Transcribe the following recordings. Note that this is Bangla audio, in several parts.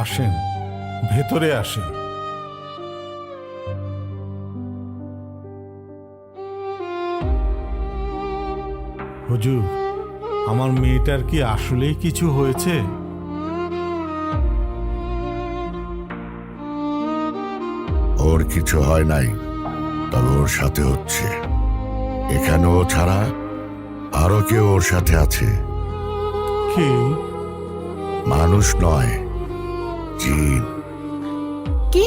আসেন, ভেতরে আসেন। হুজুর, আমার মেয়েটার কি আসলেই কিছু হয়েছে? ওর কিছু হয় নাই, তবে ওর সাথে হচ্ছে। এখানে ও ছাড়া আরো কেউ ওর সাথে আছে। কে? মানুষ নয়, জিন। কি?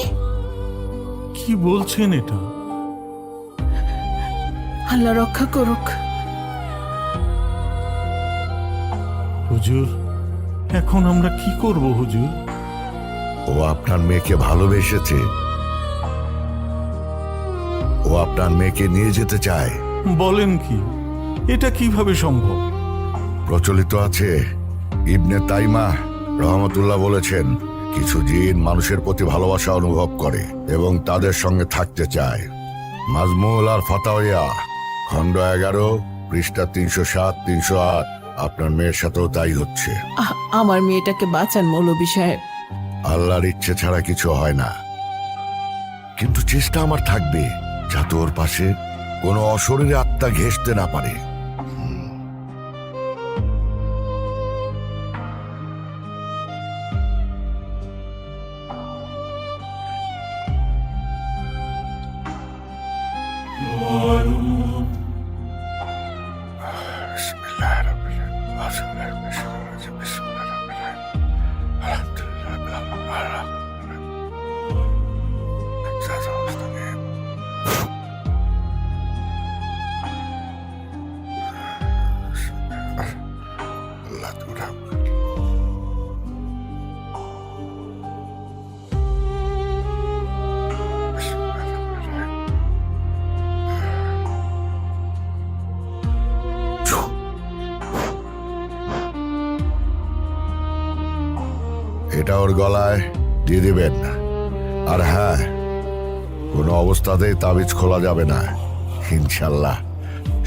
কি বলছেন এটা? আল্লাহ রক্ষা করুক। হুজুর, এখন আমরা কি করব হুজুর? ও আপনার মেয়েকে ভালোবেসেছে। ও আপনার মেয়েকে নিয়ে যেতে চায়। বলেন কি? এটা কিভাবে সম্ভব? প্রচলিত আছে, ইবনে তাইমা রহমতুল্লাহ বলেছেন, কিছু জিন মানুষের প্রতি ভালোবাসা অনুভব করে এবং তাদের সঙ্গে থাকতে চায়। মাজমুল আর ফাতাওয়া খণ্ড 11 পৃষ্ঠা 307-308। আপনার মেয়ের সাথেও তাই হচ্ছে। আমার মেয়েটাকে বাঁচান মৌলভী সাহেব। আল্লাহর ইচ্ছে ছাড়া কিছু হয় না, কিন্তু চেষ্টা আমার থাকবে যাতে ওর পাশে কোনো অশরীরে আত্মা ঘেঁষতে না পারে। এটা ওর গলায় দিয়ে দিবেন। আর হ্যাঁ, কোনো অবস্থাতেই তাবিজ খোলা যাবে না। ইনশাল্লাহ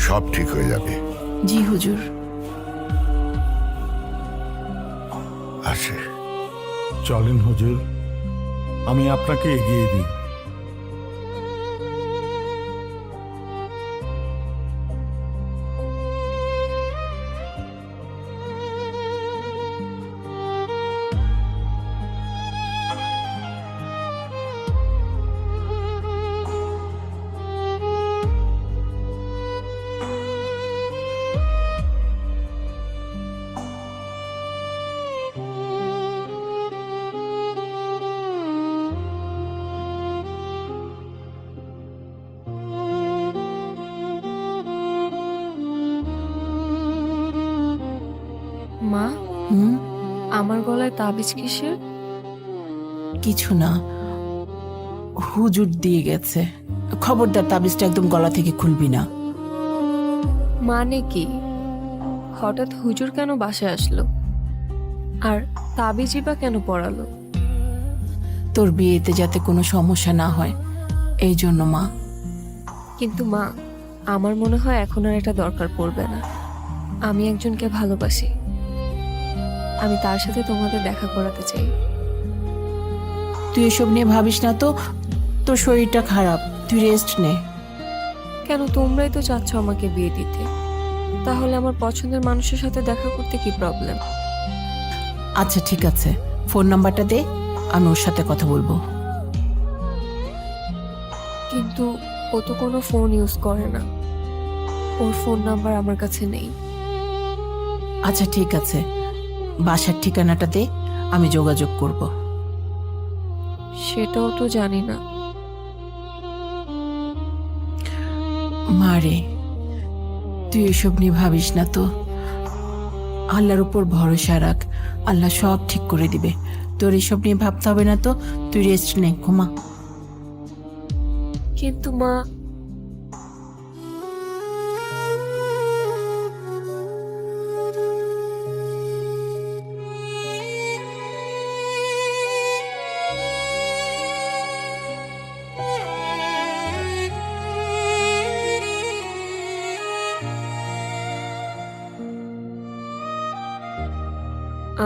সব ঠিক হয়ে যাবে। জি হুজুর। আসে। চলেন হুজুর, আমি আপনাকে এগিয়ে দিই। মা, হুম? আমার গলায় তাবিজ কিসের? কিছু না, হুজুর দিয়ে গেছে। খবরদার তাবিজটা একদম গলা থেকে খুলবি না। মানে কি? হঠাৎ হুজুর কেন বাসায় আসলো? আর তাবিজই বা কেন পড়ালো? তোর বিয়েতে যাতে কোনো সমস্যা না হয় এই জন্য মা। কিন্তু মা, আমার মনে হয় এখন আর এটা দরকার পড়বে না। আমি একজনকে ভালোবাসি, আমি তার সাথে তোমাদের দেখা করাতে চাই। তুই এসব নিয়ে ভাবিস না তো, তোর শরীরটা খারাপ, তুই রেস্ট নে। কেন, তোমরাই তো চাচ্ছ আমাকে বিয়ে দিতে, তাহলে আমার পছন্দের মানুষের সাথে দেখা করতে কি প্রবলেম? আচ্ছা ঠিক আছে, ফোন নাম্বারটা দে, আমি ওর সাথে কথা বলবো। কিন্তু ও তো কোনো ফোন ইউজ করে না, ওর ফোন নাম্বার আমার কাছে নেই। আচ্ছা ঠিক আছে, বাসার ঠিকানাটা দে, আমি যোগাযোগ করব। সেটাও তো জানি না। মারে, তুই এসব নিয়ে ভাবিস না তো, আল্লাহর উপর ভরসা রাখ, আল্লাহ সব ঠিক করে দিবে। তোর এসব নিয়ে ভাবতে হবে না তো, তুই রেস্ট নে, ঘুমা। কিন্তু মা,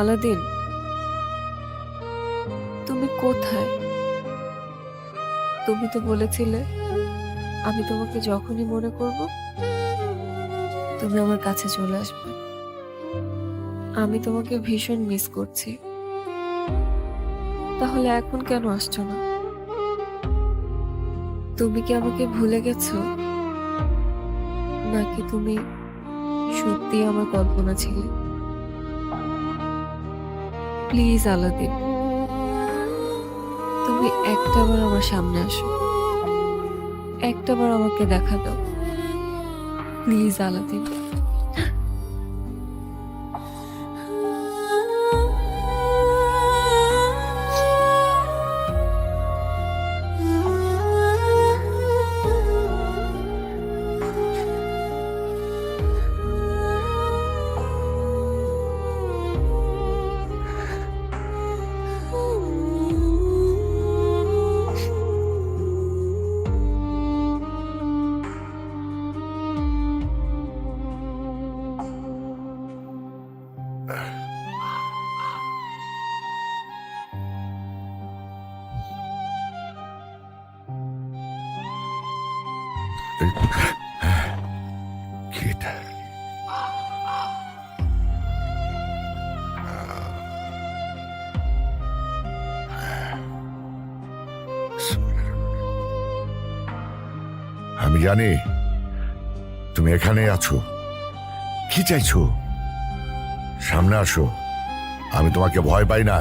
আলাদিন, কোথায়? তুমি তো বলেছিলে আমি তোমাকে যখনই মনে করব তুমি আমার কাছে চলে আসবে। আমি তোমাকে ভীষণ মিস করছি। তাহলে এখন কেন আসছো না? তুমি কি আমাকে ভুলে গেছো, নাকি তুমি সত্যি আমার কল্পনা ছিলে? প্লিজ আলাদিন, তুমি একটাবার আমার সামনে আসো, একটাবার আমাকে দেখা দাও। Please Aladdin. কি এটা? আমি জানি তুমি এখানে আছো। কি চাইছো? সামনে আসো, আমি তোমাকে ভয় পাই না।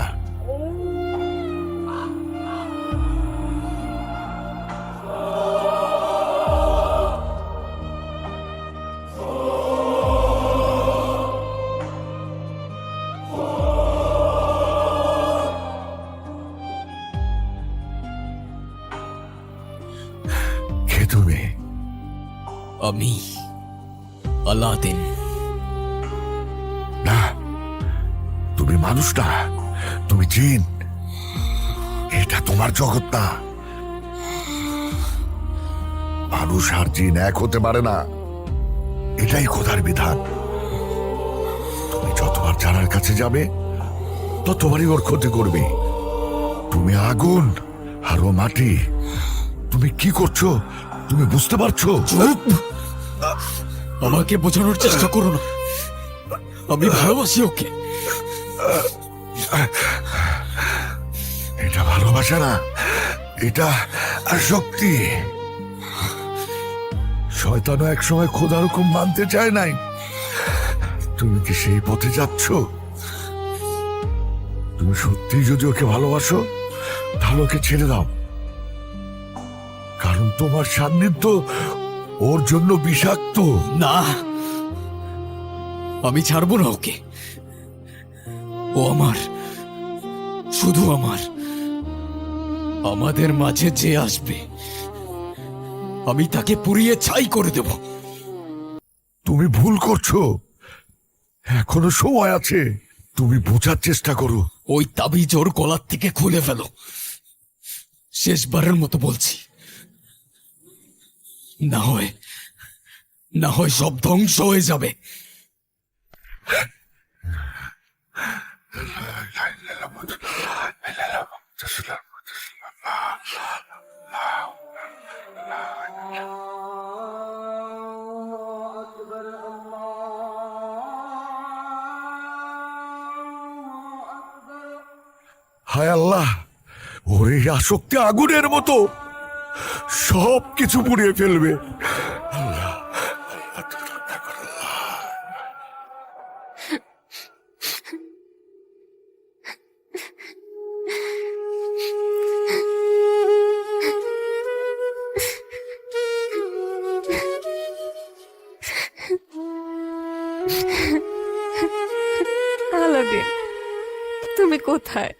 কে তুমি? আমি আলাদিন। না, তুমি মানুষ না, তুমি জিন। এটা তোমার জগৎ না। মানুষ আর জিন এক হতে পারে না, এটাই খোদার বিধান। তুমি যতবার জানার কাছে যাবে ততবারই ওর ক্ষতি করবে। তুমি আগুন আর ও মাটি। তুমি কি করছো তুমি বুঝতে পারছো? চুপ! আমাকে বোঝানোর চেষ্টা করো না, আমি ভালোবাসি ওকে। এটা ভালোবাসা না, এটা আসক্তি। শয়তানও একসময় খোদার হুকুম মানতে চায় নাই। তুমি কি সেই পথে যাচ্ছ? তুমি সত্যি যদি ওকে ভালোবাসো তাহলে ওকে ছেড়ে দাও, কারণ তোমার সান্নিধ্য ওর জন্য বিষাক্ত। না, আমি ছাড়বো না ওকে। ও আমার, শুধু আমার। আমাদের মাঝে যে আসবে আমি তাকে পুড়িয়ে ছাই করে দেব। তুমি ভুল করছো, এখনো সময় আছে। তুমি বোঝার চেষ্টা করো। ওই তাবিজ ওর গলার থেকে খুলে ফেলো। শেষবারের মতো বলছি, না হয় সব ধ্বংস হয়ে যাবে। হায় আল্লাহ, ওর এই আসক্তি আগুনের মতো, সব কিছু পুড়িয়ে ফেলবে। আল্লাহ, আল্লাহ, তুমি রক্ষা করো আল্লাহ। আলাদিন, তুমি কোথায়?